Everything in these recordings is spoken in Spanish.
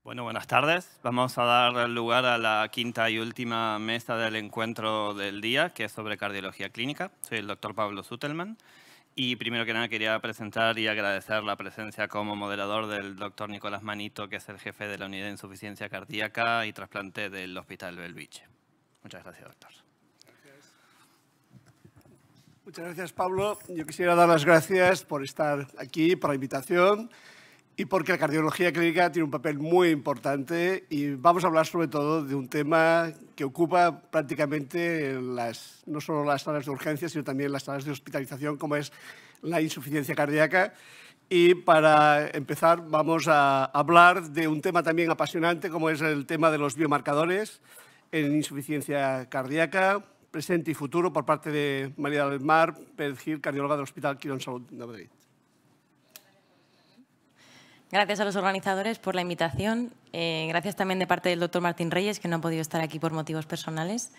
Bueno, buenas tardes. Vamos a dar lugar a la quinta y última mesa del encuentro del día, que es sobre cardiología clínica. Soy el doctor Pablo Sutelman. Y primero que nada quería presentar y agradecer la presencia como moderador del doctor Nicolás Manito, que es el jefe de la unidad de insuficiencia cardíaca y trasplante del Hospital Bellvitge. Muchas gracias, doctor. Muchas gracias, Pablo. Yo quisiera dar las gracias por estar aquí, por la invitación y porque la cardiología clínica tiene un papel muy importante y vamos a hablar sobre todo de un tema que ocupa prácticamente no solo las salas de urgencias, sino también las salas de hospitalización, como es la insuficiencia cardíaca. Y para empezar vamos a hablar de un tema también apasionante, como es el tema de los biomarcadores en insuficiencia cardíaca, presente y futuro, por parte de María del Mar Pérez Gil, cardióloga del Hospital Quirón Salud de Madrid. Gracias a los organizadores por la invitación. Gracias también de parte del doctor Martín Reyes, que no ha podido estar aquí por motivos personales.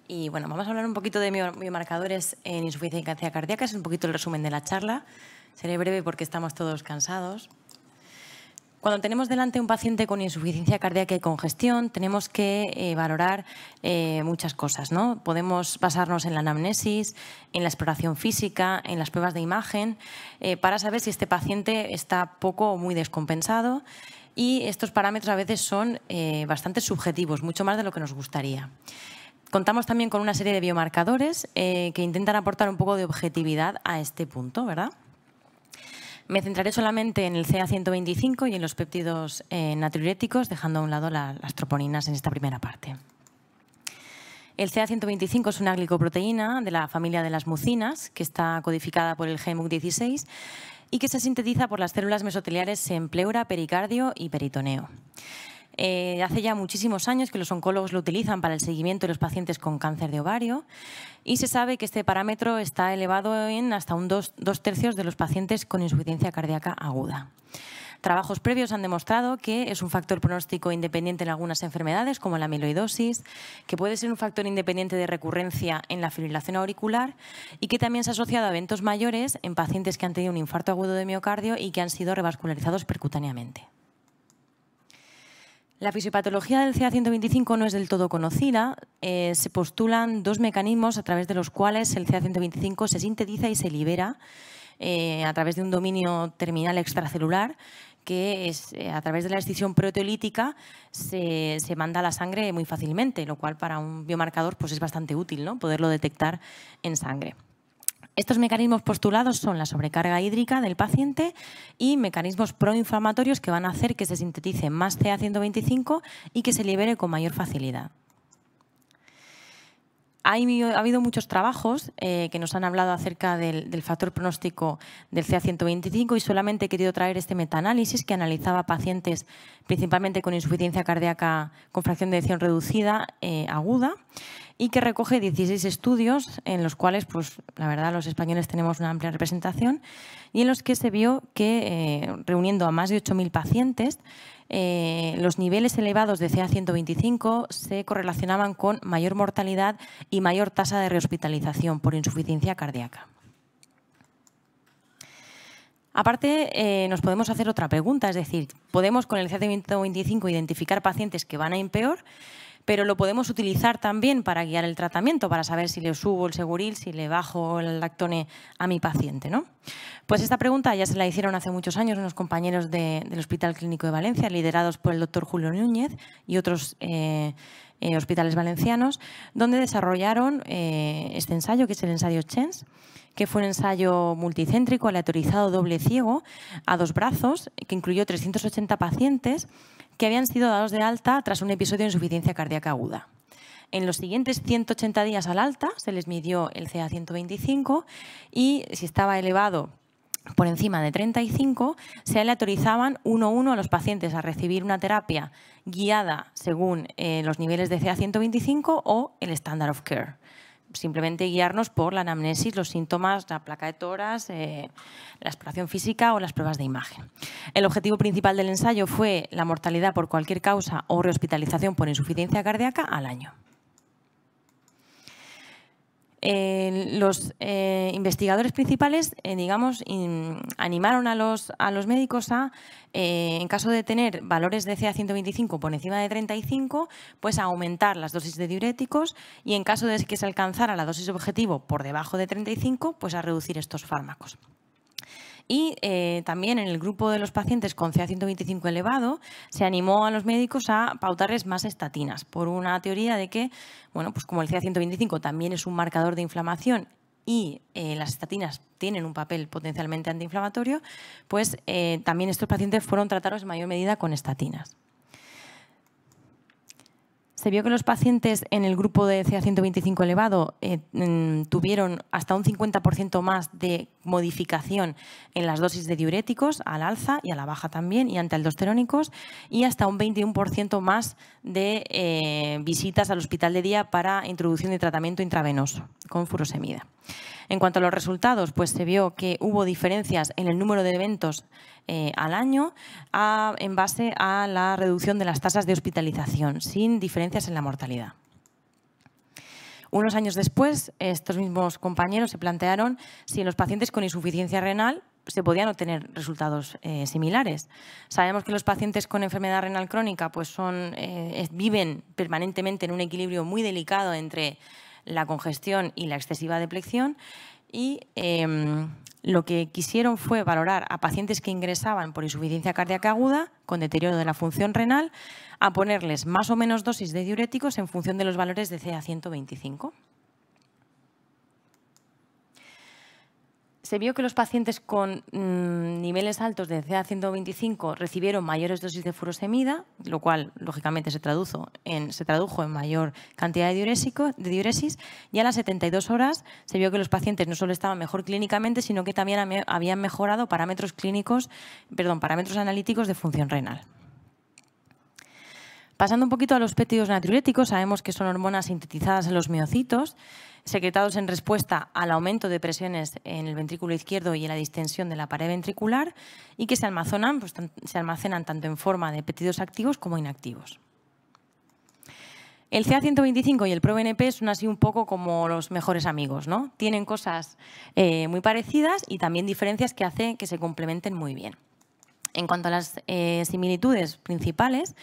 Y bueno, vamos a hablar un poquito de biomarcadores en insuficiencia cardíaca. Es un poquito el resumen de la charla. Seré breve porque estamos todos cansados. Cuando tenemos delante un paciente con insuficiencia cardíaca y congestión, tenemos que valorar muchas cosas, ¿no? Podemos basarnos en la anamnesis, en la exploración física, en las pruebas de imagen, para saber si este paciente está poco o muy descompensado. Y estos parámetros a veces son bastante subjetivos, mucho más de lo que nos gustaría. Contamos también con una serie de biomarcadores que intentan aportar un poco de objetividad a este punto, ¿verdad? Me centraré solamente en el CA125 y en los péptidos natriuréticos, dejando a un lado las troponinas en esta primera parte. El CA125 es una glicoproteína de la familia de las mucinas, que está codificada por el gen MUC16 y que se sintetiza por las células mesoteliares en pleura, pericardio y peritoneo. Hace ya muchísimos años que los oncólogos lo utilizan para el seguimiento de los pacientes con cáncer de ovario y se sabe que este parámetro está elevado en hasta un 2/3 de los pacientes con insuficiencia cardíaca aguda. Trabajos previos han demostrado que es un factor pronóstico independiente en algunas enfermedades, como la amiloidosis, que puede ser un factor independiente de recurrencia en la fibrilación auricular y que también se ha asociado a eventos mayores en pacientes que han tenido un infarto agudo de miocardio y que han sido revascularizados percutáneamente. La fisiopatología del CA125 no es del todo conocida. Se postulan dos mecanismos a través de los cuales el CA125 se sintetiza y se libera a través de un dominio terminal extracelular que es, a través de la escisión proteolítica se manda a la sangre muy fácilmente, lo cual para un biomarcador pues es bastante útil, ¿no? Poderlo detectar en sangre. Estos mecanismos postulados son la sobrecarga hídrica del paciente y mecanismos proinflamatorios que van a hacer que se sintetice más CA125 y que se libere con mayor facilidad. Ha habido muchos trabajos que nos han hablado acerca del factor pronóstico del CA125 y solamente he querido traer este metaanálisis que analizaba pacientes principalmente con insuficiencia cardíaca con fracción de eyección reducida aguda y que recoge 16 estudios en los cuales, pues, la verdad, los españoles tenemos una amplia representación y en los que se vio que, reuniendo a más de 8.000 pacientes, los niveles elevados de CA125 se correlacionaban con mayor mortalidad y mayor tasa de rehospitalización por insuficiencia cardíaca. Aparte, nos podemos hacer otra pregunta, es decir, podemos con el CA125 identificar pacientes que van a ir peor, pero lo podemos utilizar también para guiar el tratamiento, para saber si le subo el seguril, si le bajo el lactone a mi paciente, ¿no? Pues esta pregunta ya se la hicieron hace muchos años unos compañeros del Hospital Clínico de Valencia, liderados por el doctor Julio Núñez y otros hospitales valencianos, donde desarrollaron este ensayo, que es el ensayo CHANCE, que fue un ensayo multicéntrico, aleatorizado, doble ciego, a 2 brazos, que incluyó 380 pacientes que habían sido dados de alta tras un episodio de insuficiencia cardíaca aguda. En los siguientes 180 días al alta se les midió el CA125 y si estaba elevado por encima de 35, se aleatorizaban 1 a 1 a los pacientes a recibir una terapia guiada según los niveles de CA125 o el standard of care. Simplemente guiarnos por la anamnesis, los síntomas, la placa de tórax, la exploración física o las pruebas de imagen. El objetivo principal del ensayo fue la mortalidad por cualquier causa o rehospitalización por insuficiencia cardíaca al año. Los investigadores principales, digamos, animaron a los médicos a, en caso de tener valores de CA125 por encima de 35, pues a aumentar las dosis de diuréticos y en caso de que se alcanzara la dosis objetivo por debajo de 35, pues a reducir estos fármacos. Y también en el grupo de los pacientes con CA125 elevado se animó a los médicos a pautarles más estatinas por una teoría de que, bueno, pues como el CA125 también es un marcador de inflamación y las estatinas tienen un papel potencialmente antiinflamatorio, pues también estos pacientes fueron tratados en mayor medida con estatinas. Se vio que los pacientes en el grupo de CA125 elevado tuvieron hasta un 50% más de modificación en las dosis de diuréticos al alza y a la baja también y antialdosterónicos y hasta un 21% más de visitas al hospital de día para introducción de tratamiento intravenoso con furosemida. En cuanto a los resultados, pues se vio que hubo diferencias en el número de eventos al año en base a la reducción de las tasas de hospitalización, sin diferencias en la mortalidad. Unos años después, estos mismos compañeros se plantearon si en los pacientes con insuficiencia renal se podían obtener resultados similares. Sabemos que los pacientes con enfermedad renal crónica pues viven permanentemente en un equilibrio muy delicado entre la congestión y la excesiva deplección y lo que quisieron fue valorar a pacientes que ingresaban por insuficiencia cardíaca aguda con deterioro de la función renal a ponerles más o menos dosis de diuréticos en función de los valores de CA125. Se vio que los pacientes con niveles altos de CA125 recibieron mayores dosis de furosemida, lo cual, lógicamente, se tradujo en mayor cantidad de diuresis, y a las 72 horas se vio que los pacientes no solo estaban mejor clínicamente, sino que también habían mejorado parámetros analíticos de función renal. Pasando un poquito a los péptidos natriuréticos, sabemos que son hormonas sintetizadas en los miocitos, secretados en respuesta al aumento de presiones en el ventrículo izquierdo y en la distensión de la pared ventricular y que se almacenan tanto en forma de péptidos activos como inactivos. El CA125 y el ProBNP son así un poco como los mejores amigos, ¿no? Tienen cosas muy parecidas y también diferencias que hacen que se complementen muy bien. En cuanto a las similitudes principales,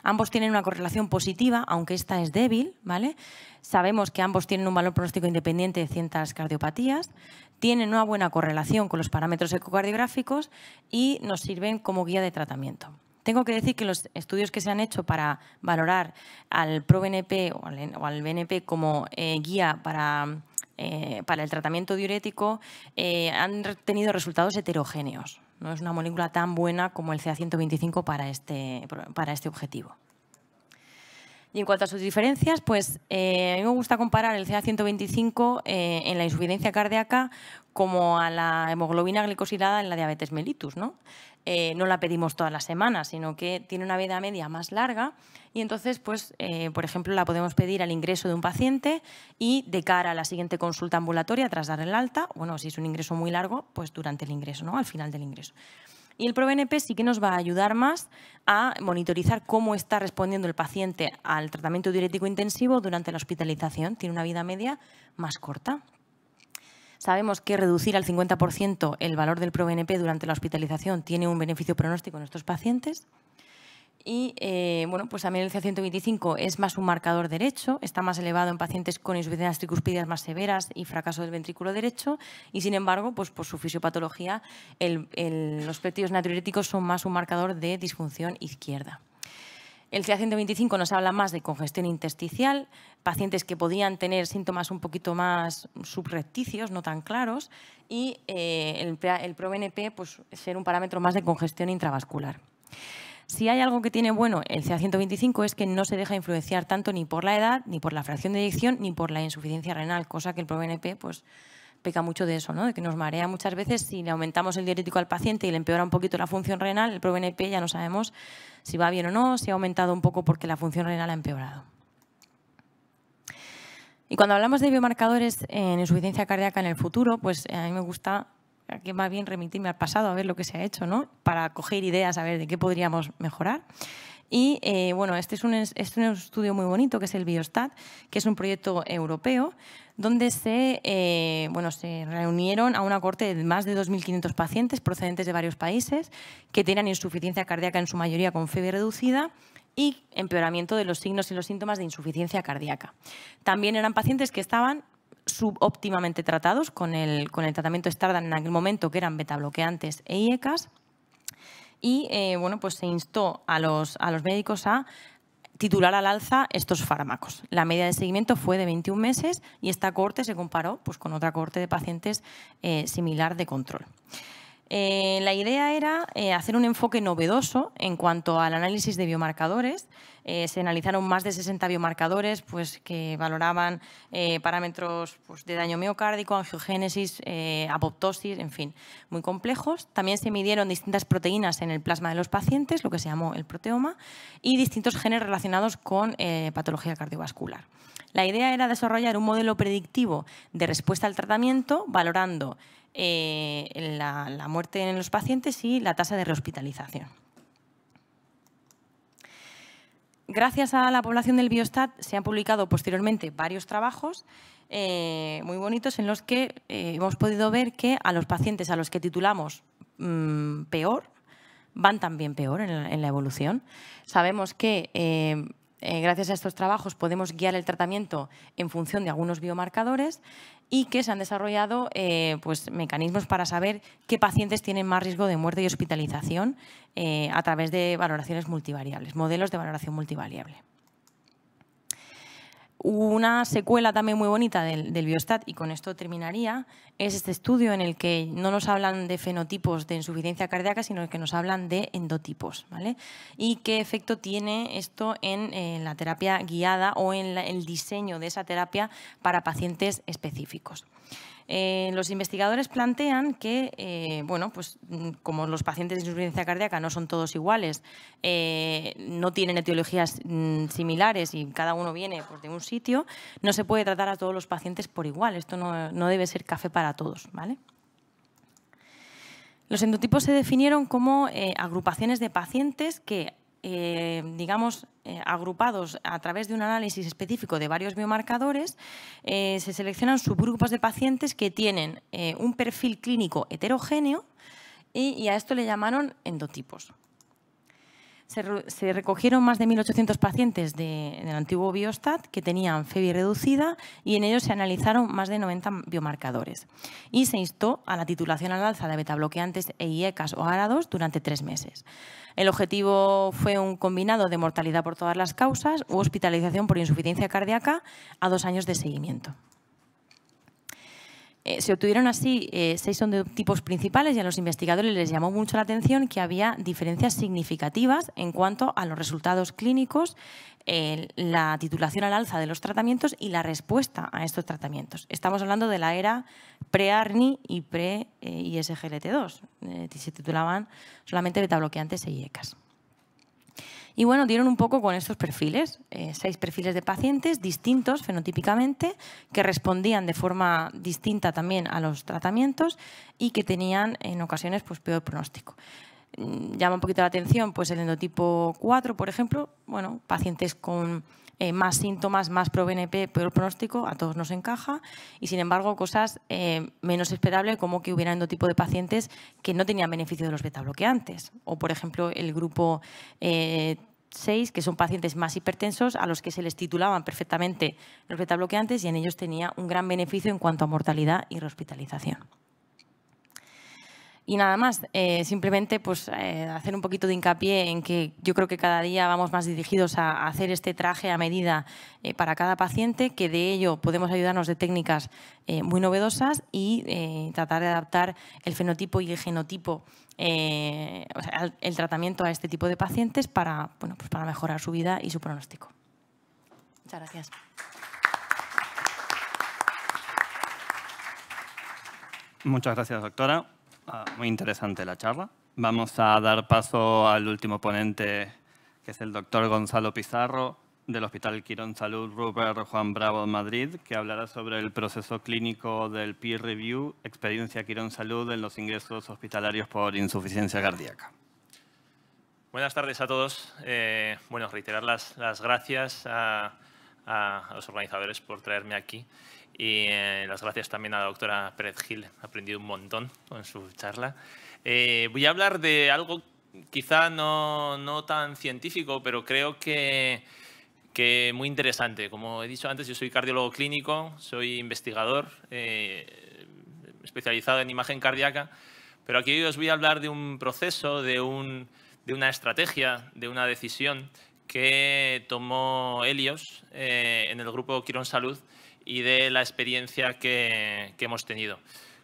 ambos tienen una correlación positiva, aunque esta es débil, ¿vale? Sabemos que ambos tienen un valor pronóstico independiente de ciertas cardiopatías, tienen una buena correlación con los parámetros ecocardiográficos y nos sirven como guía de tratamiento. Tengo que decir que los estudios que se han hecho para valorar al ProBNP o al BNP como guía para el tratamiento diurético han tenido resultados heterogéneos. No es una molécula tan buena como el CA125 para este objetivo. Y en cuanto a sus diferencias, pues a mí me gusta comparar el CA125 en la insuficiencia cardíaca como a la hemoglobina glicosilada en la diabetes mellitus, ¿no? No la pedimos todas las semanas, sino que tiene una vida media más larga y entonces, pues, por ejemplo, la podemos pedir al ingreso de un paciente y de cara a la siguiente consulta ambulatoria tras dar el alta, bueno, si es un ingreso muy largo, pues durante el ingreso, ¿no? Al final del ingreso. Y el ProBNP sí que nos va a ayudar más a monitorizar cómo está respondiendo el paciente al tratamiento diurético intensivo durante la hospitalización. Tiene una vida media más corta. Sabemos que reducir al 50% el valor del ProBNP durante la hospitalización tiene un beneficio pronóstico en estos pacientes. Y bueno, pues también el CA125 es más un marcador derecho, está más elevado en pacientes con insuficiencias tricuspídeas más severas y fracaso del ventrículo derecho y, sin embargo, pues por su fisiopatología, los péptidos natriuréticos son más un marcador de disfunción izquierda. El CA125 nos habla más de congestión intersticial, pacientes que podían tener síntomas un poquito más subrepticios, no tan claros, y el ProBNP pues, ser un parámetro más de congestión intravascular. Si hay algo que tiene bueno el CA125 es que no se deja influenciar tanto ni por la edad, ni por la fracción de eyección, ni por la insuficiencia renal, cosa que el ProBNP pues, peca mucho de eso, ¿no? De que nos marea muchas veces. Si le aumentamos el diurético al paciente y le empeora un poquito la función renal, el ProBNP ya no sabemos si va bien o no, si ha aumentado un poco porque la función renal ha empeorado. Y cuando hablamos de biomarcadores en insuficiencia cardíaca en el futuro, pues a mí me gusta que más bien remitirme al pasado a ver lo que se ha hecho, ¿no? Para coger ideas, a ver de qué podríamos mejorar. Y bueno, este es un estudio muy bonito, que es el Biostat, que es un proyecto europeo donde se reunieron a una cohorte de más de 2.500 pacientes procedentes de varios países que tenían insuficiencia cardíaca, en su mayoría con fiebre reducida, y empeoramiento de los signos y los síntomas de insuficiencia cardíaca. También eran pacientes que estaban subóptimamente tratados con el tratamiento estándar en aquel momento, que eran betabloqueantes e IECAS. Y pues se instó a los médicos a titular al alza estos fármacos. La media de seguimiento fue de 21 meses y esta cohorte se comparó pues, con otra cohorte de pacientes similar de control. La idea era hacer un enfoque novedoso en cuanto al análisis de biomarcadores. Se analizaron más de 60 biomarcadores pues, que valoraban parámetros pues, de daño miocárdico, angiogénesis, apoptosis, en fin, muy complejos. También se midieron distintas proteínas en el plasma de los pacientes, lo que se llamó el proteoma, y distintos genes relacionados con patología cardiovascular. La idea era desarrollar un modelo predictivo de respuesta al tratamiento, valorando la muerte en los pacientes y la tasa de rehospitalización. Gracias a la población del Biostat se han publicado posteriormente varios trabajos muy bonitos en los que hemos podido ver que a los pacientes a los que titulamos peor, van también peor en la evolución. Sabemos que gracias a estos trabajos podemos guiar el tratamiento en función de algunos biomarcadores y que se han desarrollado pues, mecanismos para saber qué pacientes tienen más riesgo de muerte y hospitalización a través de valoraciones multivariables, modelos de valoración multivariable. Una secuela también muy bonita del Biostat, y con esto terminaría, es este estudio en el que no nos hablan de fenotipos de insuficiencia cardíaca, sino que nos hablan de endotipos, ¿vale? Y qué efecto tiene esto en la terapia guiada o en el diseño de esa terapia para pacientes específicos. Los investigadores plantean que, bueno, pues, como los pacientes de insuficiencia cardíaca no son todos iguales, no tienen etiologías similares y cada uno viene pues, de un sitio, no se puede tratar a todos los pacientes por igual. Esto no debe ser café para todos, ¿vale? Los endotipos se definieron como agrupaciones de pacientes que, digamos, agrupados a través de un análisis específico de varios biomarcadores, se seleccionan subgrupos de pacientes que tienen un perfil clínico heterogéneo y a esto le llamaron endotipos. Se recogieron más de 1.800 pacientes del antiguo Biostat que tenían fiebre reducida y en ellos se analizaron más de 90 biomarcadores. Y se instó a la titulación al alza de betabloqueantes e IECAS o ARA2 durante 3 meses. El objetivo fue un combinado de mortalidad por todas las causas u hospitalización por insuficiencia cardíaca a 2 años de seguimiento. Se obtuvieron así 6 endotipos principales y a los investigadores les llamó mucho la atención que había diferencias significativas en cuanto a los resultados clínicos, la titulación al alza de los tratamientos y la respuesta a estos tratamientos. Estamos hablando de la era pre-ARNI y pre-ISGLT2. Se titulaban solamente betabloqueantes e IECAS. Y bueno, dieron un poco con estos perfiles, 6 perfiles de pacientes distintos fenotípicamente, que respondían de forma distinta también a los tratamientos y que tenían en ocasiones pues, peor pronóstico. Llama un poquito la atención pues, el endotipo 4, por ejemplo, bueno, pacientes con más síntomas, más pro-BNP, peor pronóstico, a todos nos encaja, y sin embargo cosas menos esperables como que hubiera endotipo de pacientes que no tenían beneficio de los betabloqueantes, o por ejemplo el grupo 6, que son pacientes más hipertensos a los que se les titulaban perfectamente los betabloqueantes y en ellos tenía un gran beneficio en cuanto a mortalidad y rehospitalización. Y nada más, simplemente pues, hacer un poquito de hincapié en que yo creo que cada día vamos más dirigidos a hacer este traje a medida para cada paciente, que de ello podemos ayudarnos de técnicas muy novedosas y tratar de adaptar el fenotipo y el genotipo, o sea, el tratamiento a este tipo de pacientes para, bueno, pues para mejorar su vida y su pronóstico. Muchas gracias. Muchas gracias, doctora. Muy interesante la charla. Vamos a dar paso al último ponente, que es el doctor Gonzalo Pizarro, del Hospital Quirón Salud Rupert Juan Bravo de Madrid, que hablará sobre el proceso clínico del peer review, experiencia Quirón Salud en los ingresos hospitalarios por insuficiencia cardíaca. Buenas tardes a todos. Bueno, reiterar las gracias a los organizadores por traerme aquí y las gracias también a la doctora Pérez Gil. He aprendido un montón con su charla. Voy a hablar de algo quizá no tan científico, pero creo que muy interesante. Como he dicho antes, yo soy cardiólogo clínico, soy investigador especializado en imagen cardíaca, pero aquí os voy a hablar de un proceso, de una estrategia, de una decisión que tomó Helios en el grupo Quirónsalud y de la experiencia que hemos tenido.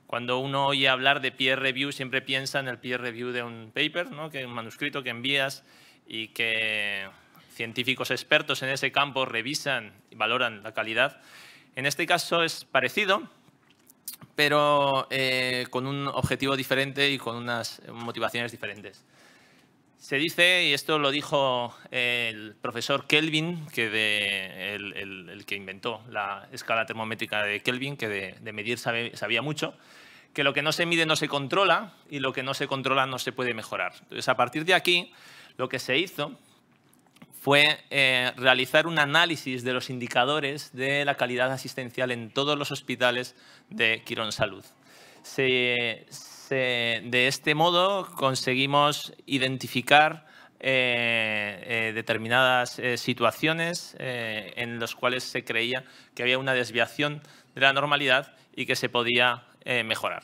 Cuando uno oye hablar de peer review, siempre piensa en el peer review de un paper, ¿no? Que es un manuscrito que envías y que científicos expertos en ese campo revisan y valoran la calidad. En este caso es parecido, pero con un objetivo diferente y con unas motivaciones diferentes. Se dice, y esto lo dijo el profesor Kelvin, el que inventó la escala termométrica de Kelvin, que de medir sabía mucho, que lo que no se mide no se controla y lo que no se controla no se puede mejorar. Entonces, a partir de aquí, lo que se hizo fue realizar un análisis de los indicadores de la calidad asistencial en todos los hospitales de Quirónsalud. De este modo conseguimos identificar determinadas situaciones en las cuales se creía que había una desviación de la normalidad y que se podía mejorar.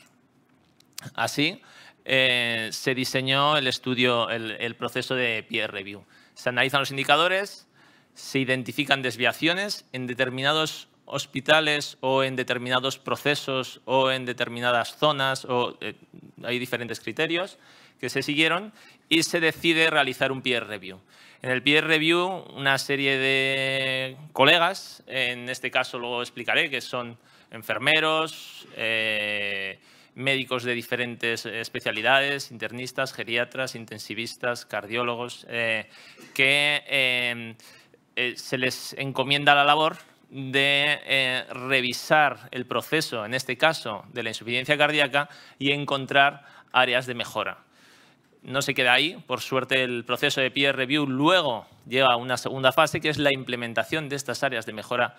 Así se diseñó el estudio, el proceso de peer review. Se analizan los indicadores, se identifican desviaciones en determinados hospitales o en determinados procesos o en determinadas zonas, hay diferentes criterios que se siguieron y se decide realizar un peer review. En el peer review, una serie de colegas, en este caso luego explicaré que son enfermeros, médicos de diferentes especialidades, internistas, geriatras, intensivistas, cardiólogos, que se les encomienda la labor de revisar el proceso, en este caso, de la insuficiencia cardíaca y encontrar áreas de mejora. No se queda ahí, por suerte el proceso de peer review luego lleva a una segunda fase, que es la implementación de estas áreas de mejora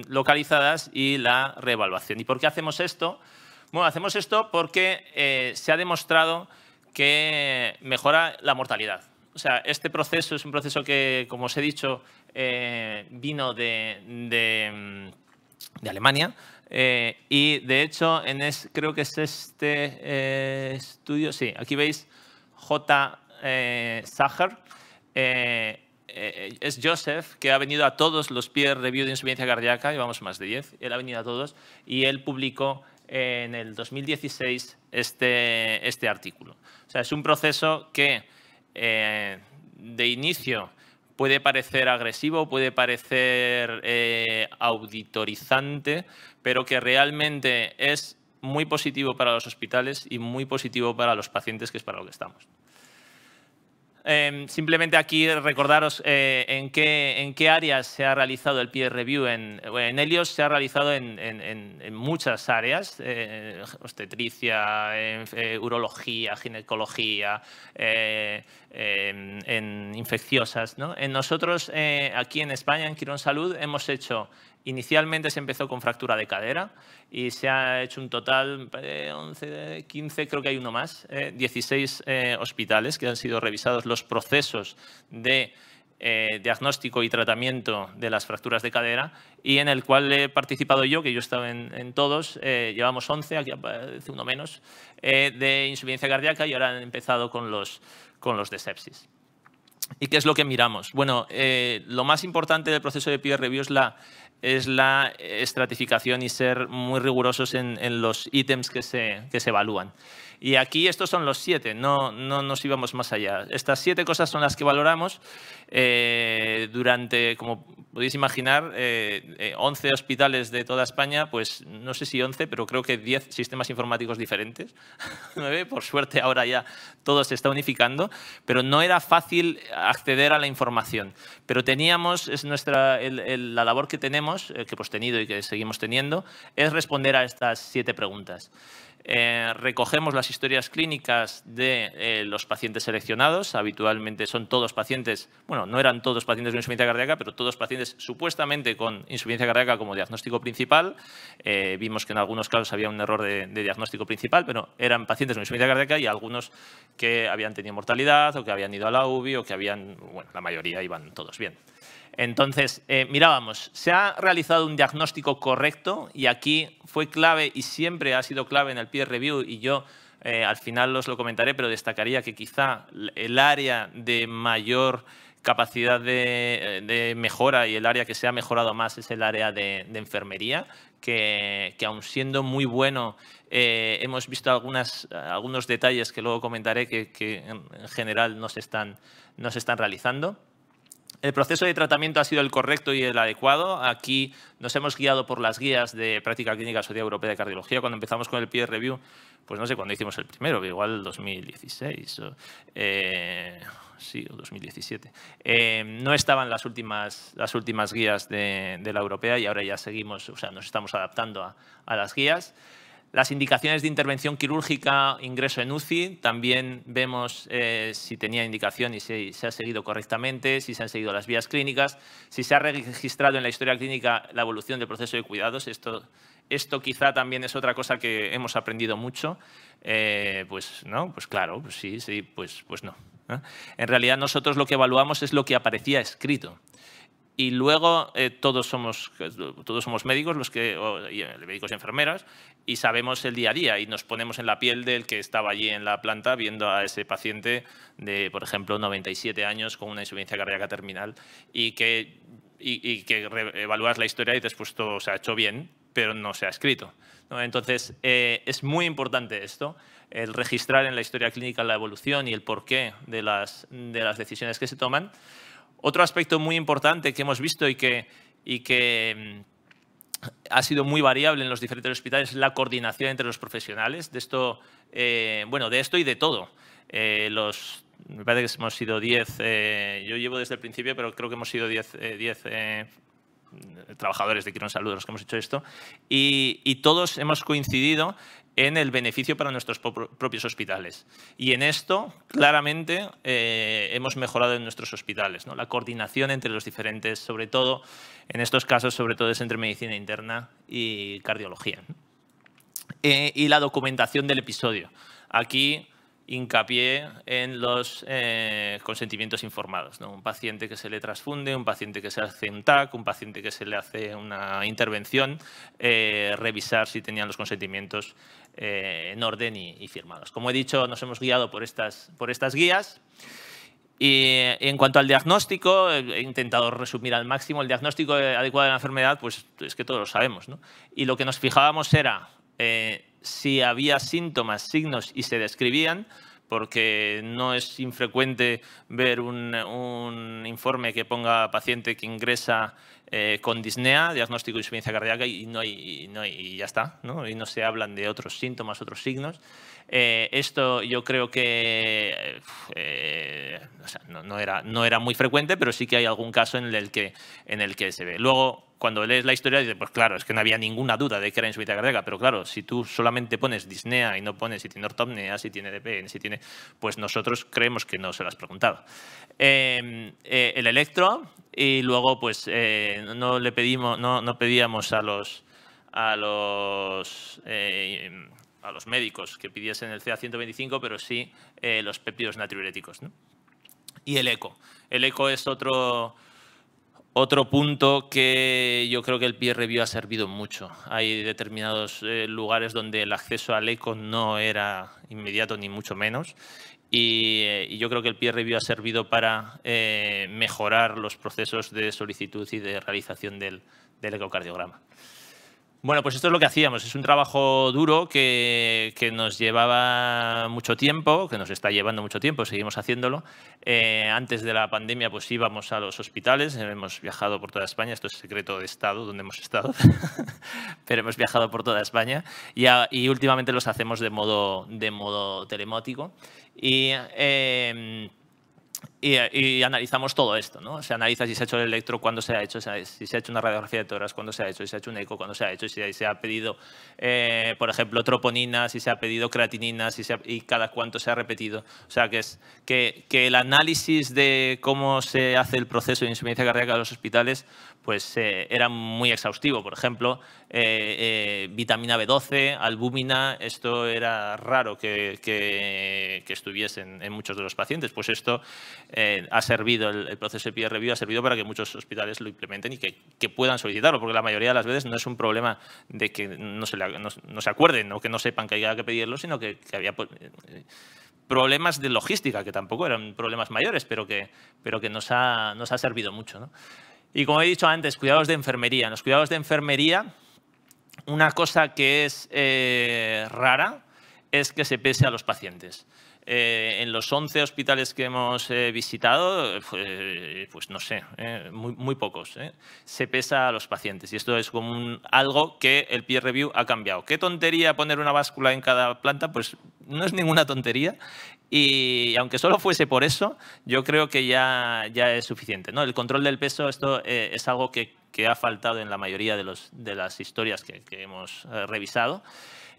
localizadas y la reevaluación. ¿Y por qué hacemos esto? Bueno, hacemos esto porque se ha demostrado que mejora la mortalidad. O sea, este proceso es un proceso que, como os he dicho, vino de Alemania y, de hecho, creo que es este estudio, sí, aquí veis J. Sacher, es Joseph, que ha venido a todos los peer review de insuficiencia cardíaca, llevamos más de 10, él ha venido a todos y él publicó en el 2016 este artículo. O sea, es un proceso que de inicio puede parecer agresivo, puede parecer auditorizante, pero que realmente es muy positivo para los hospitales y muy positivo para los pacientes, que es para lo que estamos. Simplemente aquí recordaros en qué áreas se ha realizado el peer review. En Helios se ha realizado en muchas áreas, obstetricia, urología, ginecología, en infecciosas, ¿no? Nosotros aquí en España, en Quirónsalud, hemos hecho, inicialmente se empezó con fractura de cadera y se ha hecho un total 11, 15, creo que hay uno más, 16 hospitales que han sido revisados los procesos de diagnóstico y tratamiento de las fracturas de cadera y en el cual he participado yo, que yo estaba en todos, llevamos 11, aquí aparece uno menos, de insuficiencia cardíaca y ahora han empezado con los de sepsis. ¿Y qué es lo que miramos? Bueno, lo más importante del proceso de peer review es la estratificación y ser muy rigurosos en los ítems que se evalúan. Y aquí estos son los 7, no nos íbamos más allá. Estas 7 cosas son las que valoramos durante, como podéis imaginar, 11 hospitales de toda España, pues no sé si 11, pero creo que 10 sistemas informáticos diferentes. 9, por suerte ahora ya todo se está unificando, pero no era fácil acceder a la información. Pero teníamos, es la labor que tenemos, que hemos tenido y que seguimos teniendo, es responder a estas 7 preguntas. recogemos las historias clínicas de los pacientes seleccionados. Habitualmente son todos pacientes, bueno, no eran todos pacientes con insuficiencia cardíaca, pero todos pacientes supuestamente con insuficiencia cardíaca como diagnóstico principal. Vimos que en algunos casos había un error de diagnóstico principal, pero eran pacientes con insuficiencia cardíaca y algunos que habían tenido mortalidad o que habían ido a la UBI o que habían, bueno, la mayoría iban todos bien. Entonces, mirábamos, se ha realizado un diagnóstico correcto y aquí fue clave y siempre ha sido clave en el peer review y yo al final os lo comentaré, pero destacaría que quizá el área de mayor capacidad de mejora y el área que se ha mejorado más es el área de enfermería, que aun siendo muy bueno, hemos visto algunos detalles que luego comentaré que en general no se están realizando. El proceso de tratamiento ha sido el correcto y el adecuado. Aquí nos hemos guiado por las guías de práctica clínica Sociedad Europea de Cardiología. Cuando empezamos con el peer review, pues no sé cuándo hicimos el primero, igual 2016 o, sí, o 2017. No estaban las últimas guías de la europea y ahora ya seguimos, o sea, nos estamos adaptando a las guías. Las indicaciones de intervención quirúrgica, ingreso en UCI, también vemos si tenía indicación y si se ha seguido correctamente, si se han seguido las vías clínicas, si se ha registrado en la historia clínica la evolución del proceso de cuidados. Esto quizá también es otra cosa que hemos aprendido mucho. Pues no, pues claro, pues sí, pues no. En realidad nosotros lo que evaluamos es lo que aparecía escrito. Y luego todos somos médicos, médicos y enfermeras, y sabemos el día a día y nos ponemos en la piel del que estaba allí en la planta viendo a ese paciente de, por ejemplo, 97 años con una insuficiencia cardíaca terminal y que evalúas la historia y dices, pues todo se ha hecho bien, pero no se ha escrito, ¿no? Entonces, es muy importante esto, el registrar en la historia clínica la evolución y el porqué de las decisiones que se toman. Otro aspecto muy importante que hemos visto y que ha sido muy variable en los diferentes hospitales es la coordinación entre los profesionales. De esto, bueno, de esto y de todo. Me parece que hemos sido 10, yo llevo desde el principio, pero creo que hemos sido 10 trabajadores de Quirón Salud los que hemos hecho esto, y todos hemos coincidido en el beneficio para nuestros propios hospitales. Y en esto, claramente, hemos mejorado en nuestros hospitales, ¿no? La coordinación entre los diferentes, sobre todo, en estos casos, sobre todo es entre medicina interna y cardiología, ¿no? Y la documentación del episodio. Aquí hincapié en los consentimientos informados, ¿no? Un paciente que se le transfunde, un paciente que se hace un TAC, un paciente que se le hace una intervención, revisar si tenían los consentimientos en orden y firmados. Como he dicho, nos hemos guiado por estas guías. Y en cuanto al diagnóstico, he intentado resumir al máximo. El diagnóstico adecuado de la enfermedad, pues es que todos lo sabemos, ¿no? Y lo que nos fijábamos era si había síntomas, signos y se describían, porque no es infrecuente ver un informe que ponga paciente que ingresa con disnea, diagnóstico de insuficiencia cardíaca y ya está, ¿no? Y no se hablan de otros síntomas, otros signos. Esto yo creo que o sea, no era muy frecuente, pero sí que hay algún caso en el que se ve. Luego, cuando lees la historia, dices, pues claro, es que no había ninguna duda de que era insuficiencia cardíaca, pero claro, si tú solamente pones disnea y no pones si tiene ortopnea, si tiene DPN, si tiene, pues nosotros creemos que no se lo has preguntado. El electro, y luego pues no pedíamos a los médicos que pidiesen el CA125, pero sí los péptidos natriuréticos, ¿no? Y el eco. El eco es otro punto que yo creo que el peer review ha servido mucho. Hay determinados lugares donde el acceso al eco no era inmediato ni mucho menos. Y yo creo que el peer review ha servido para mejorar los procesos de solicitud y de realización del ecocardiograma. Bueno, pues esto es lo que hacíamos. Es un trabajo duro que nos llevaba mucho tiempo, que nos está llevando mucho tiempo, seguimos haciéndolo. Antes de la pandemia pues íbamos a los hospitales, hemos viajado por toda España, esto es secreto de Estado, donde hemos estado, pero hemos viajado por toda España y últimamente los hacemos de modo telemático. Y analizamos todo esto, ¿no? Se analiza si se ha hecho el electro, cuándo se ha hecho, si se ha hecho una radiografía de tórax, cuándo se ha hecho, si se ha hecho un eco, cuándo se ha hecho, si se ha pedido, por ejemplo, troponina, si se ha pedido creatinina, y cada cuánto se ha repetido. O sea, que el análisis de cómo se hace el proceso de insuficiencia cardíaca de los hospitales pues era muy exhaustivo. Por ejemplo, vitamina B12, albúmina, esto era raro que estuviesen en muchos de los pacientes. Pues esto ha servido, el proceso de peer review ha servido para que muchos hospitales lo implementen y que puedan solicitarlo, porque la mayoría de las veces no es un problema de que no se acuerden o que no sepan que haya que pedirlo, sino que había problemas de logística, que tampoco eran problemas mayores, pero que nos ha servido mucho, ¿no? Y como he dicho antes, cuidados de enfermería. En los cuidados de enfermería, una cosa que es rara es que se pese a los pacientes. En los 11 hospitales que hemos visitado, pues no sé, muy pocos, se pesa a los pacientes. Y esto es como algo que el peer review ha cambiado. ¿Qué tontería poner una báscula en cada planta? Pues no es ninguna tontería. Y aunque solo fuese por eso, yo creo que ya es suficiente, ¿no? El control del peso, esto es algo que ha faltado en la mayoría de las historias que hemos revisado.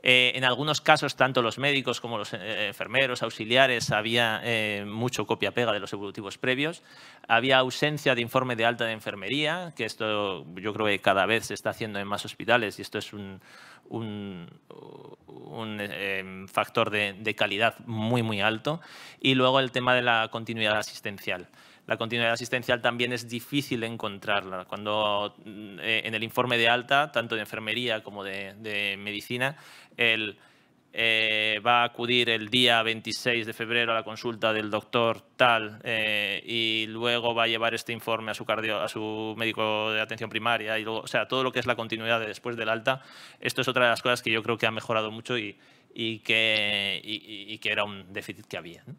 En algunos casos, tanto los médicos como los enfermeros, auxiliares, había mucho copia-pega de los evolutivos previos. Había ausencia de informe de alta de enfermería, que esto yo creo que cada vez se está haciendo en más hospitales y esto es un factor de calidad muy alto. Y luego el tema de la continuidad asistencial. La continuidad asistencial también es difícil encontrarla. Cuando en el informe de alta, tanto de enfermería como de medicina, él va a acudir el día 26 de febrero a la consulta del doctor tal y luego va a llevar este informe a su médico de atención primaria. Y luego, o sea, todo lo que es la continuidad de después del alta, esto es otra de las cosas que yo creo que ha mejorado mucho y que era un déficit que había, ¿no?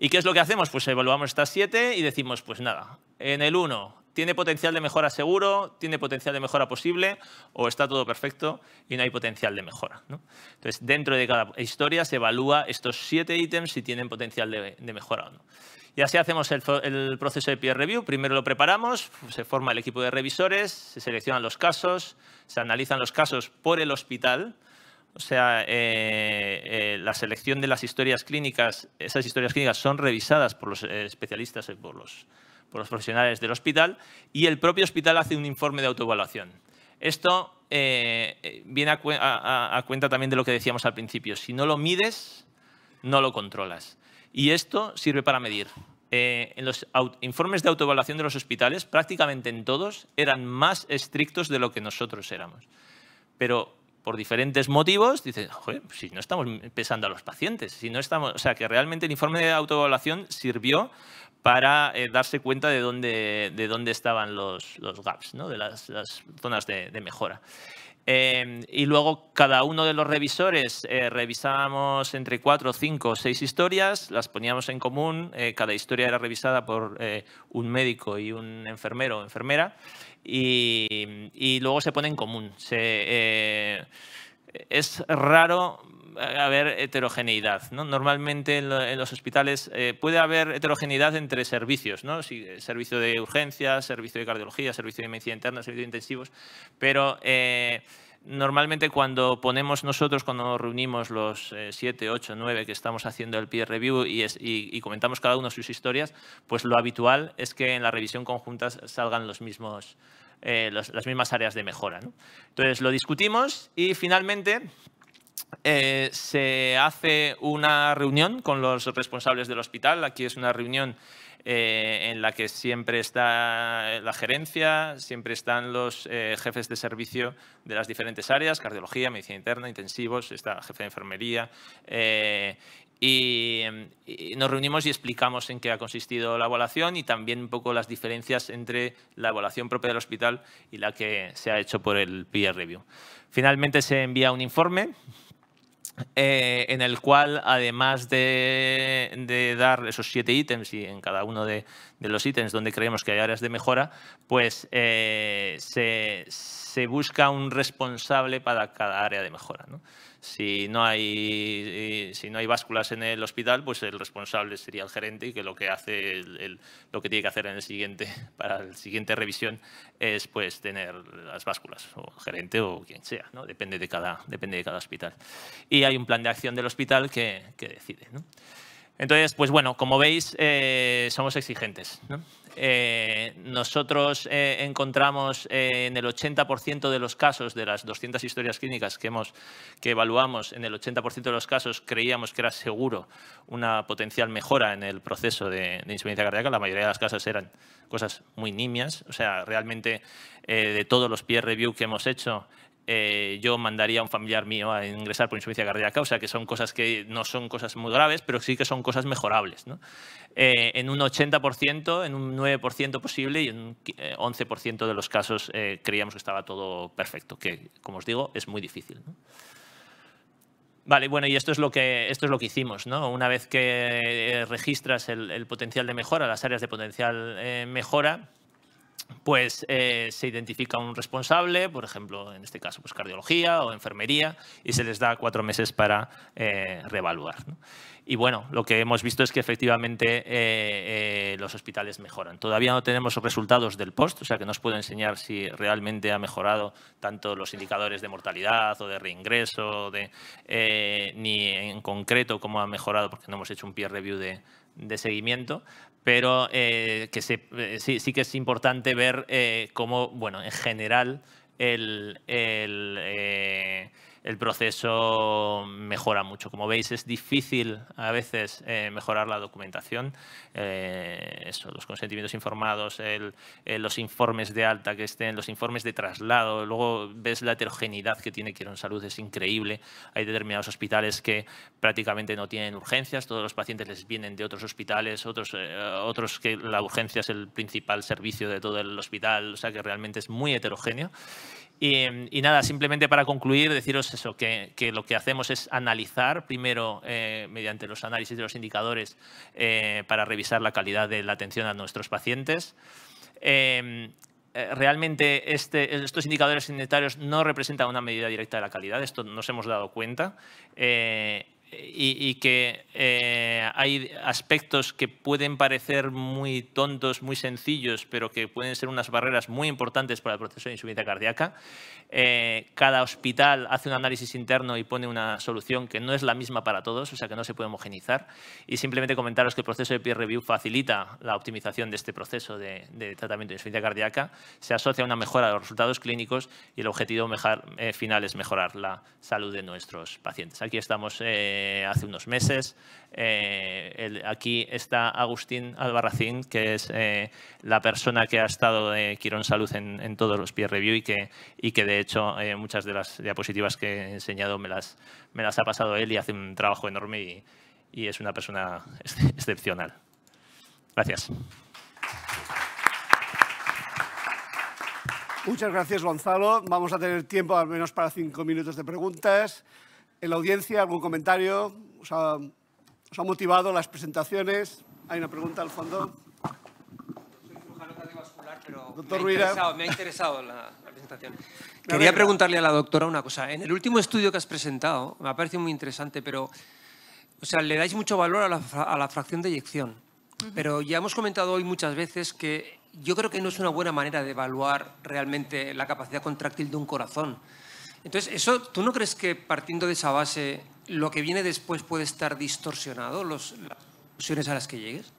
¿Y qué es lo que hacemos? Pues evaluamos estas 7 y decimos, pues nada, en el 1 tiene potencial de mejora seguro, tiene potencial de mejora posible o está todo perfecto y no hay potencial de mejora, ¿no? Entonces, dentro de cada historia se evalúa estos 7 ítems si tienen potencial de mejora o no. Y así hacemos el proceso de peer review. Primero lo preparamos, se forma el equipo de revisores, se seleccionan los casos, se analizan los casos por el hospital. O sea, la selección de las historias clínicas, esas historias clínicas son revisadas por los especialistas, por los profesionales del hospital y el propio hospital hace un informe de autoevaluación. Esto viene a cuenta también de lo que decíamos al principio. Si no lo mides, no lo controlas. Y esto sirve para medir. En los informes de autoevaluación de los hospitales, prácticamente en todos, eran más estrictos de lo que nosotros éramos. Pero por diferentes motivos, dices, joder, si no estamos pesando a los pacientes, si no estamos, o sea, que realmente el informe de autoevaluación sirvió para darse cuenta de dónde estaban los gaps, ¿no? De las zonas de mejora. Y luego cada uno de los revisores revisábamos entre 4, 5 o 6 historias, las poníamos en común, cada historia era revisada por un médico y un enfermero o enfermera y luego se pone en común. Es raro haber heterogeneidad, ¿no? Normalmente en los hospitales puede haber heterogeneidad entre servicios, ¿no? Servicio de urgencias, servicio de cardiología, servicio de medicina interna, servicio de intensivos, pero normalmente cuando nos reunimos los 7, 8, 9 que estamos haciendo el peer review y comentamos cada uno sus historias, pues lo habitual es que en la revisión conjunta salgan las mismas áreas de mejora, ¿no? Entonces lo discutimos y finalmente se hace una reunión con los responsables del hospital. Aquí es una reunión en la que siempre está la gerencia, siempre están los jefes de servicio de las diferentes áreas, cardiología, medicina interna, intensivos, está el jefe de enfermería. Y nos reunimos y explicamos en qué ha consistido la evaluación y también un poco las diferencias entre la evaluación propia del hospital y la que se ha hecho por el peer review. Finalmente se envía un informe en el cual, además de dar esos 7 ítems y en cada uno de los ítems donde creemos que hay áreas de mejora, pues se busca un responsable para cada área de mejora, ¿no? Si no hay básculas en el hospital, pues el responsable sería el gerente y que lo que hace lo que tiene que hacer para la siguiente revisión es pues tener las básculas, o el gerente o quien sea, ¿no? Depende de cada hospital. Y hay un plan de acción del hospital que decide, ¿no? Entonces, pues bueno, como veis, somos exigentes, ¿no? Nosotros encontramos en el 80% de los casos, de las 200 historias clínicas que evaluamos, en el 80% de los casos creíamos que era seguro una potencial mejora en el proceso de insuficiencia cardíaca. La mayoría de las casos eran cosas muy nimias. O sea, realmente de todos los peer review que hemos hecho, yo mandaría a un familiar mío a ingresar por insuficiencia cardíaca, o sea que son cosas que no son cosas muy graves, pero sí que son cosas mejorables, ¿no? En un 80%, en un 9% posible y en un 11% de los casos creíamos que estaba todo perfecto, que, como os digo, es muy difícil, ¿no? Vale, bueno, y esto es lo que hicimos, ¿no? Una vez que registras el potencial de mejora, las áreas de potencial mejora, pues se identifica un responsable, por ejemplo, en este caso, pues cardiología o enfermería, y se les da 4 meses para reevaluar, ¿no? Y bueno, lo que hemos visto es que efectivamente los hospitales mejoran. Todavía no tenemos resultados del post, o sea que no os puedo enseñar si realmente ha mejorado tanto los indicadores de mortalidad o de reingreso, ni en concreto cómo ha mejorado, porque no hemos hecho un peer review de seguimiento, pero sí que es importante ver cómo, bueno, en general el proceso mejora mucho. Como veis, es difícil a veces mejorar la documentación, los consentimientos informados, los informes de alta que estén, los informes de traslado. Luego ves la heterogeneidad que tiene Quirónsalud, es increíble. Hay determinados hospitales que prácticamente no tienen urgencias, todos los pacientes les vienen de otros hospitales, otros que la urgencia es el principal servicio de todo el hospital, o sea que realmente es muy heterogéneo. Y nada, simplemente para concluir, deciros eso, que lo que hacemos es analizar primero, mediante los análisis de los indicadores, para revisar la calidad de la atención a nuestros pacientes. Realmente estos indicadores sanitarios no representan una medida directa de la calidad, esto nos hemos dado cuenta. Y que hay aspectos que pueden parecer muy tontos, muy sencillos, pero que pueden ser unas barreras muy importantes para el proceso de insuficiencia cardíaca. Cada hospital hace un análisis interno y pone una solución que no es la misma para todos, o sea que no se puede homogenizar. Y simplemente comentaros que el proceso de peer review facilita la optimización de este proceso de tratamiento de insuficiencia cardíaca, se asocia a una mejora de los resultados clínicos y el objetivo final es mejorar la salud de nuestros pacientes. Aquí estamos hace unos meses. Aquí está Agustín Albarracín, que es la persona que ha estado de Quirónsalud en todos los peer review y que de hecho muchas de las diapositivas que he enseñado me las ha pasado él y hace un trabajo enorme y es una persona excepcional. Gracias. Muchas gracias, Gonzalo. Vamos a tener tiempo al menos para 5 minutos de preguntas. En la audiencia, ¿algún comentario? ¿Os ha motivado las presentaciones? ¿Hay una pregunta al fondo? Soy cirujano cardiovascular, pero Doctor me ha interesado la presentación. Quería preguntarle a la doctora una cosa. En el último estudio que has presentado, me ha parecido muy interesante, pero o sea, le dais mucho valor a la fracción de eyección. Pero ya hemos comentado hoy muchas veces que yo creo que no es una buena manera de evaluar realmente la capacidad contráctil de un corazón. Entonces, ¿tú no crees que partiendo de esa base lo que viene después puede estar distorsionado, las conclusiones a las que llegues?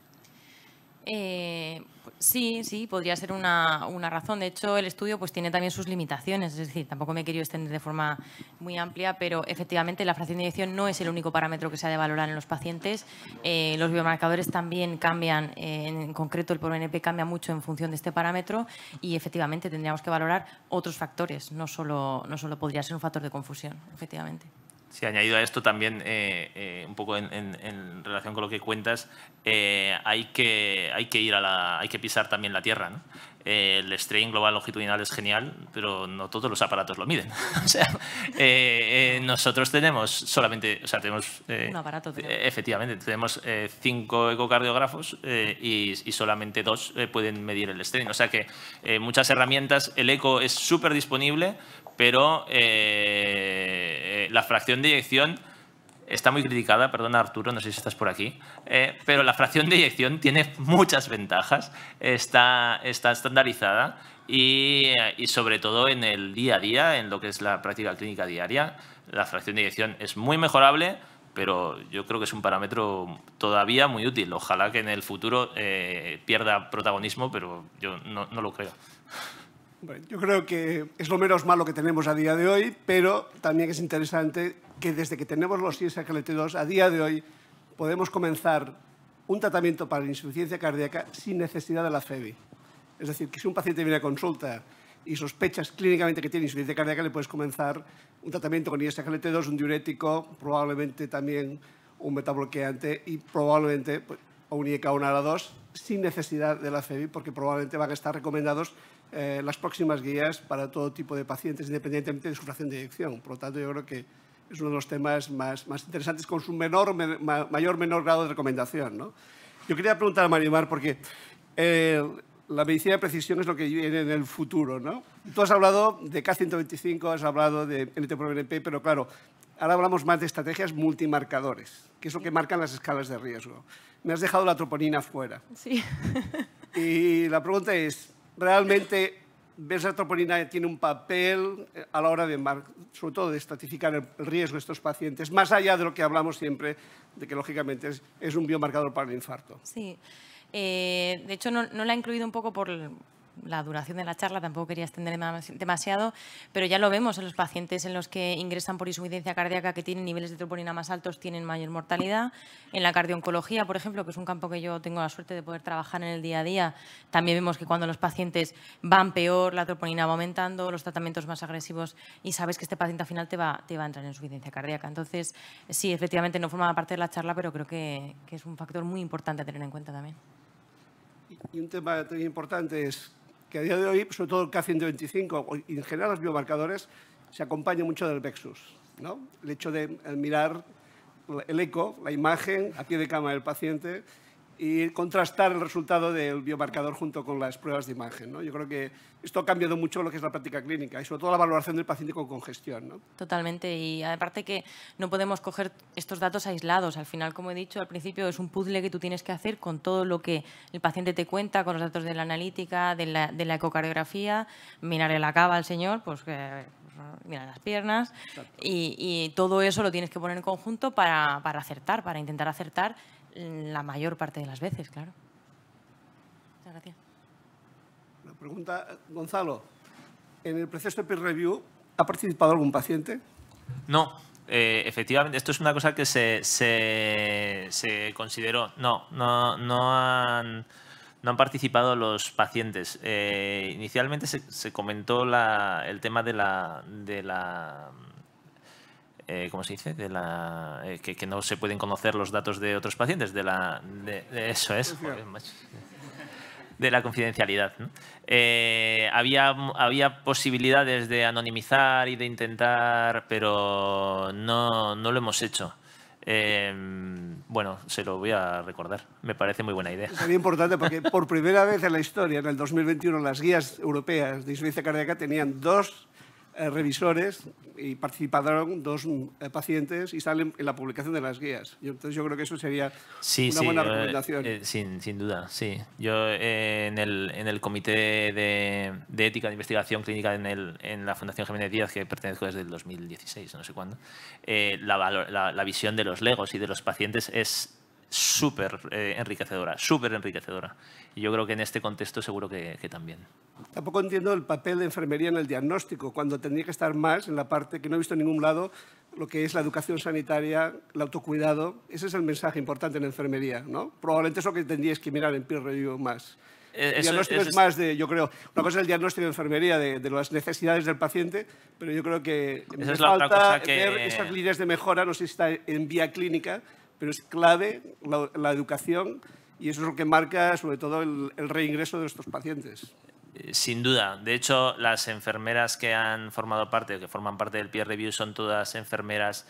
Sí, podría ser una razón. De hecho, el estudio pues tiene también sus limitaciones. Es decir, tampoco me he querido extender de forma muy amplia, pero efectivamente la fracción de eyección no es el único parámetro que se ha de valorar en los pacientes. Los biomarcadores también cambian, en concreto el ProNP cambia mucho en función de este parámetro y efectivamente tendríamos que valorar otros factores. No solo podría ser un factor de confusión, efectivamente. Sí, añadido a esto también, un poco en relación con lo que cuentas, hay que pisar también la tierra, ¿no? El strain global longitudinal es genial, pero no todos los aparatos lo miden. O sea, nosotros tenemos solamente, o sea, tenemos un aparato. Efectivamente, tenemos 5 ecocardiógrafos y solamente 2 pueden medir el strain. O sea que muchas herramientas, el eco es súper disponible, pero La fracción de eyección está muy criticada, perdona Arturo, no sé si estás por aquí, pero la fracción de eyección tiene muchas ventajas, está estandarizada y sobre todo en el día a día, en lo que es la práctica clínica diaria, la fracción de eyección es muy mejorable, pero yo creo que es un parámetro todavía muy útil. Ojalá que en el futuro pierda protagonismo, pero yo no lo creo. Bueno, yo creo que es lo menos malo que tenemos a día de hoy, pero también es interesante que desde que tenemos los SGLT2 a día de hoy podemos comenzar un tratamiento para la insuficiencia cardíaca sin necesidad de la FEBI. Es decir, que si un paciente viene a consulta y sospechas clínicamente que tiene insuficiencia cardíaca, le puedes comenzar un tratamiento con SGLT2, un diurético, probablemente también un metabloqueante y probablemente pues, un IEK1 a la 2 sin necesidad de la FEBI, porque probablemente van a estar recomendados las próximas guías para todo tipo de pacientes, independientemente de su fracción de eyección. Por lo tanto, yo creo que es uno de los temas más interesantes con su mayor o menor grado de recomendación, ¿no? Yo quería preguntar a Marimar, porque la medicina de precisión es lo que viene en el futuro, ¿no? Tú has hablado de K125, has hablado de NT-proBNP, pero claro, ahora hablamos más de estrategias multimarcadores, que es lo que marcan las escalas de riesgo. Me has dejado la troponina fuera. Sí. Y la pregunta es, ¿realmente ves la troponina tiene un papel a la hora de, sobre todo, de estratificar el riesgo de estos pacientes, más allá de lo que hablamos siempre, de que lógicamente es un biomarcador para el infarto? Sí. De hecho, no la he incluido un poco por la duración de la charla, tampoco quería extenderme demasiado, pero ya lo vemos en los pacientes en los que ingresan por insuficiencia cardíaca que tienen niveles de troponina más altos, tienen mayor mortalidad. En la cardiooncología, por ejemplo, que es un campo que yo tengo la suerte de poder trabajar en el día a día, también vemos que cuando los pacientes van peor, la troponina va aumentando, los tratamientos más agresivos y sabes que este paciente al final te va a entrar en insuficiencia cardíaca. Entonces, sí, efectivamente no formaba parte de la charla, pero creo que es un factor muy importante a tener en cuenta también. Y un tema también importante es que a día de hoy, sobre todo el K125 y en general los biomarcadores, se acompaña mucho del VEXUS, ¿no? El hecho de mirar el eco, la imagen a pie de cama del paciente y contrastar el resultado del biomarcador junto con las pruebas de imagen, ¿no? Yo creo que esto ha cambiado mucho lo que es la práctica clínica y sobre todo la valoración del paciente con congestión, ¿no? Totalmente, y aparte que no podemos coger estos datos aislados. Al final, como he dicho al principio, es un puzzle que tú tienes que hacer con todo lo que el paciente te cuenta, con los datos de la analítica, de la ecocardiografía, mirarle la cava al señor, pues mira las piernas, y todo eso lo tienes que poner en conjunto para acertar, para intentar acertar la mayor parte de las veces, claro. Muchas gracias. Una pregunta, Gonzalo. ¿En el proceso de peer review ha participado algún paciente? No, efectivamente, esto es una cosa que se consideró. No han participado los pacientes. Inicialmente se comentó el tema de la ¿cómo se dice? Que no se pueden conocer los datos de otros pacientes, de eso es, joder, macho, de la confidencialidad, ¿no? Había posibilidades de anonimizar y de intentar, pero no lo hemos hecho. Bueno, se lo voy a recordar. Me parece muy buena idea. Sería importante porque por primera vez en la historia, en el 2021, las guías europeas de insuficiencia cardíaca tenían 2 revisores y participaron 2 pacientes y salen en la publicación de las guías. Entonces yo creo que eso sería una buena recomendación. Sin duda, sí. Yo en el comité de ética de investigación clínica en la Fundación Jiménez Díaz, que pertenezco desde el 2016, no sé cuándo, la visión de los legos y de los pacientes es súper enriquecedora, súper enriquecedora. Y yo creo que en este contexto seguro que también. Tampoco entiendo el papel de enfermería en el diagnóstico, cuando tendría que estar más en la parte que no he visto en ningún lado, lo que es la educación sanitaria, el autocuidado. Ese es el mensaje importante en enfermería, ¿no? Probablemente es lo que tendríais que mirar en peer review más. El diagnóstico es más de, yo creo, una cosa es el diagnóstico de enfermería de las necesidades del paciente, pero yo creo que me falta ver esas líneas de mejora, no sé si está en vía clínica, pero es clave la educación y eso es lo que marca sobre todo el reingreso de estos pacientes. Sin duda. De hecho, las enfermeras que han formado parte o que forman parte del peer review son todas enfermeras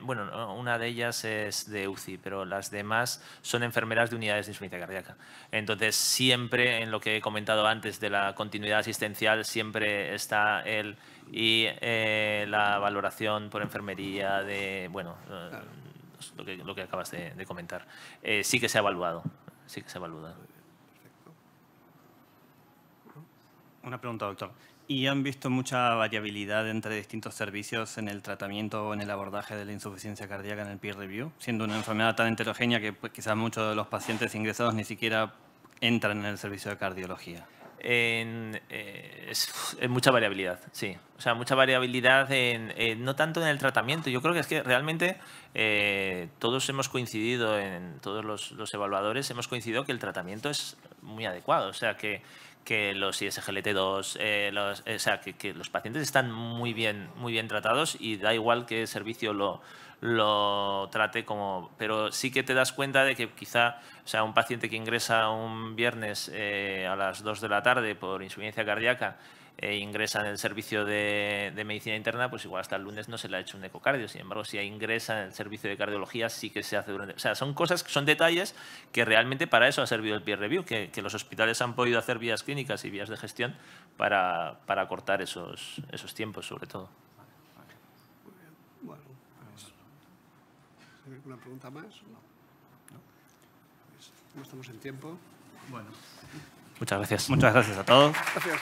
Bueno, una de ellas es de UCI, pero las demás son enfermeras de unidades de insuficiencia cardíaca. Entonces, siempre en lo que he comentado antes de la continuidad asistencial, siempre está él y la valoración por enfermería de, bueno, lo que acabas de comentar. Sí que se ha evaluado, sí que se ha evaluado. Una pregunta, doctor. ¿Y han visto mucha variabilidad entre distintos servicios en el tratamiento o en el abordaje de la insuficiencia cardíaca en el peer review? Siendo una enfermedad tan heterogénea que pues, quizás muchos de los pacientes ingresados ni siquiera entran en el servicio de cardiología. Es mucha variabilidad, sí. O sea, mucha variabilidad no tanto en el tratamiento. Yo creo que es que realmente todos hemos coincidido, todos los evaluadores hemos coincidido que el tratamiento es muy adecuado. O sea, que los ISGLT2, o sea, que los pacientes están muy bien tratados y da igual qué servicio lo trate como... Pero sí que te das cuenta de que quizá, o sea, un paciente que ingresa un viernes a las 2 de la tarde por insuficiencia cardíaca e ingresa en el servicio de medicina interna, pues igual hasta el lunes no se le ha hecho un ecocardio. Sin embargo, si ingresa en el servicio de cardiología, sí que se hace durante... O sea, son cosas, son detalles que realmente para eso ha servido el peer review, que los hospitales han podido hacer vías clínicas y vías de gestión para acortar esos tiempos, sobre todo. Bueno, ¿alguna pregunta más? No. ¿No estamos en tiempo? Bueno. Muchas gracias. Muchas gracias a todos. Gracias.